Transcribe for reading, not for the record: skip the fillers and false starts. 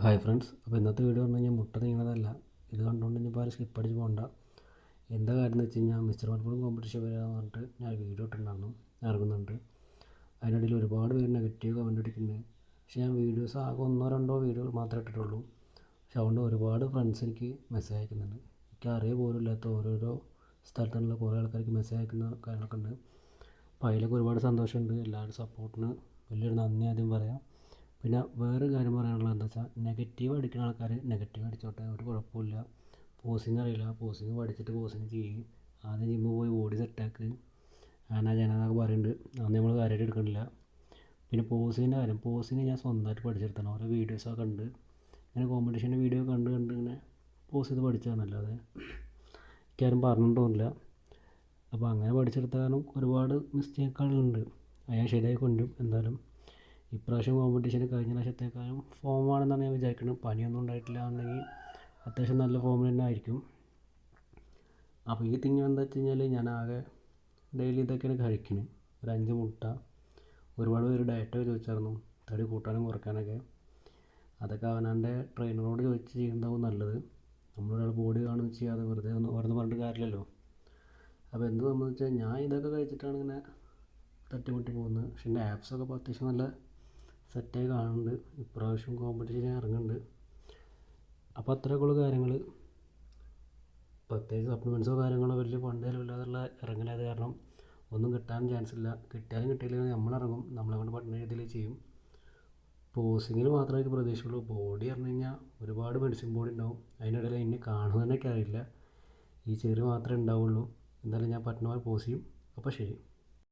Hi friends, അപ്പോൾ ഇന്നത്തെ video പറഞ്ഞു കഴിഞ്ഞാൽ മുട്ട നീങ്ങണതല്ല. ഇത് കണ്ടുകൊണ്ട് ഇനിയിപ്പോൾ ആരും സ്കിപ്പ് അടിച്ച് പോകണ്ട. എന്താ കാര്യം എന്ന് വെച്ച് കഴിഞ്ഞാൽ മിസ്റ്റർ മലപ്പുറം കോമ്പറ്റീഷൻ വരാമെന്ന് പറഞ്ഞിട്ട് ഞാൻ വീഡിയോ ഇട്ടിട്ടുണ്ടായിരുന്നു, ഇറങ്ങുന്നുണ്ട്. അതിനിടയിൽ ഒരുപാട് പേര് നെഗറ്റീവ് കമൻറ്റ് അടിക്കുന്നുണ്ട്. പക്ഷേ ഞാൻ വീഡിയോസ് ആകെ ഒന്നോ രണ്ടോ വീഡിയോ മാത്രമേ ഇട്ടിട്ടുള്ളൂ. പക്ഷെ അതുകൊണ്ട് ഒരുപാട് ഫ്രണ്ട്സ് എനിക്ക് മെസ്സേജ് അയക്കുന്നുണ്ട്. എനിക്ക് അറിയ പോലും ഇല്ലാത്ത ഓരോരോ സ്ഥലത്തുള്ള കുറേ ആൾക്കാർക്ക് മെസ്സേജ് അയക്കുന്ന കാര്യങ്ങളൊക്കെ ഉണ്ട്. അപ്പോൾ അതിലൊക്കെ ഒരുപാട് സന്തോഷമുണ്ട്. എല്ലാവരും സപ്പോർട്ടിന് വലിയൊരു നന്ദി ആദ്യം പറയാം. പിന്നെ വേറൊരു കാര്യം പറയാനുള്ളത് എന്താ വെച്ചാൽ, നെഗറ്റീവ് അടിക്കുന്ന ആൾക്കാർ നെഗറ്റീവ് അടിച്ചോട്ടെ, ഒരു കുഴപ്പമില്ല. പോസിങ് അറിയില്ല, പോസിങ് പഠിച്ചിട്ട് പോസിങ് ചെയ്യും. ആദ്യം ജിമ്മിൽ പോയി ബോഡി സെറ്റാക്ക്, അങ്ങനെ ഞാനതൊക്കെ പറയുന്നുണ്ട്. അതൊന്നും നമ്മൾ കാര്യമായിട്ട് എടുക്കണില്ല. പിന്നെ പോസിങ്ങിൻ്റെ കാര്യം, പോസിങ് ഞാൻ സ്വന്തമായിട്ട് പഠിച്ചെടുത്താണ്. ഓരോ വീഡിയോസൊക്കെ ഉണ്ട്, ഇങ്ങനെ കോമ്പറ്റീഷൻ്റെ വീഡിയോ കണ്ട് ഇങ്ങനെ പോസ് ചെയ്ത് പഠിച്ചതാണല്ലാതെ എനിക്കാരും പറഞ്ഞിട്ടൊന്നുമില്ല. അപ്പോൾ അങ്ങനെ പഠിച്ചെടുത്ത കാരണം ഒരുപാട് മിസ്റ്റേക്കുകളുണ്ട്. അത് ഞാൻ ശരിയായി കൊണ്ടും. എന്തായാലും ഇപ്രാവശ്യം കോമ്പറ്റീഷന് കഴിഞ്ഞ പ്രാവശ്യത്തേക്കാളും ഫോമാണെന്നാണ് ഞാൻ വിചാരിക്കുന്നത്. പനിയൊന്നും ഉണ്ടായിട്ടില്ല എന്നുണ്ടെങ്കിൽ അത്യാവശ്യം നല്ല ഫോമിൽ തന്നെ ആയിരിക്കും. അപ്പോൾ ഈ തിങ് എന്താ വെച്ച് കഴിഞ്ഞാൽ, ഞാൻ ആകെ ഡെയിലി ഇതൊക്കെയാണ് കഴിക്കുന്നത്. ഒരു 5 മുട്ട. ഒരുപാട് പേര് ഡയറ്റൊക്കെ ചോദിച്ചായിരുന്നു, തടി കൂട്ടാനും കുറയ്ക്കാനൊക്കെ. അതൊക്കെ അവനവൻ്റെ ട്രെയിനറോട് ചോദിച്ച് ചെയ്യുന്നതാവും നല്ലത്. നമ്മളൊരാൾ ബോഡി കാണുമെന്ന് ചെയ്യാതെ വെറുതെ ഓരോന്ന് പറഞ്ഞിട്ട് കാര്യമില്ലല്ലോ. അപ്പോൾ എന്ത് സംബന്ധിച്ചാൽ ഞാൻ ഇതൊക്കെ കഴിച്ചിട്ടാണ് ഇങ്ങനെ തട്ടിമുട്ടി പോകുന്നത്. പക്ഷേ എൻ്റെ ആപ്സൊക്കെ ഇപ്പോൾ അത്യാവശ്യം നല്ല സെറ്റായി കാണുന്നുണ്ട്. ഇപ്രാവശ്യം കോമ്പറ്റീഷൻ ഇറങ്ങുന്നുണ്ട്. അപ്പോൾ അത്രയൊക്കെയുള്ള കാര്യങ്ങൾ. പ്രത്യേകിച്ച് സപ്ലിമെൻറ്റ്സോ കാര്യങ്ങളോ വലിയ ഫണ്ട് ചിലവില്ലാതുള്ള ഇറങ്ങലായത് കാരണം ഒന്നും കിട്ടാൻ ചാൻസ് ഇല്ല. കിട്ടിയാലും കിട്ടിയില്ലെങ്കിൽ നമ്മളിറങ്ങും, നമ്മളെ കൊണ്ട് പറ്റുന്ന രീതിയിൽ ചെയ്യും. പോസിങ്ങിന് മാത്രമേ എനിക്ക് പ്രതീക്ഷയുള്ളൂ. ബോഡി പറഞ്ഞു കഴിഞ്ഞാൽ ഒരുപാട് മെഡിസിൻ ബോഡി ഉണ്ടാവും. അതിനിടയിൽ എന്നെ കാണുമെന്നൊക്കെ അറിയില്ല. ഈ ചെറി മാത്രമേ ഉണ്ടാവുള്ളൂ. എന്തായാലും ഞാൻ പറ്റുന്ന പോലെ പോസ് ചെയ്യും. അപ്പോൾ ശരി.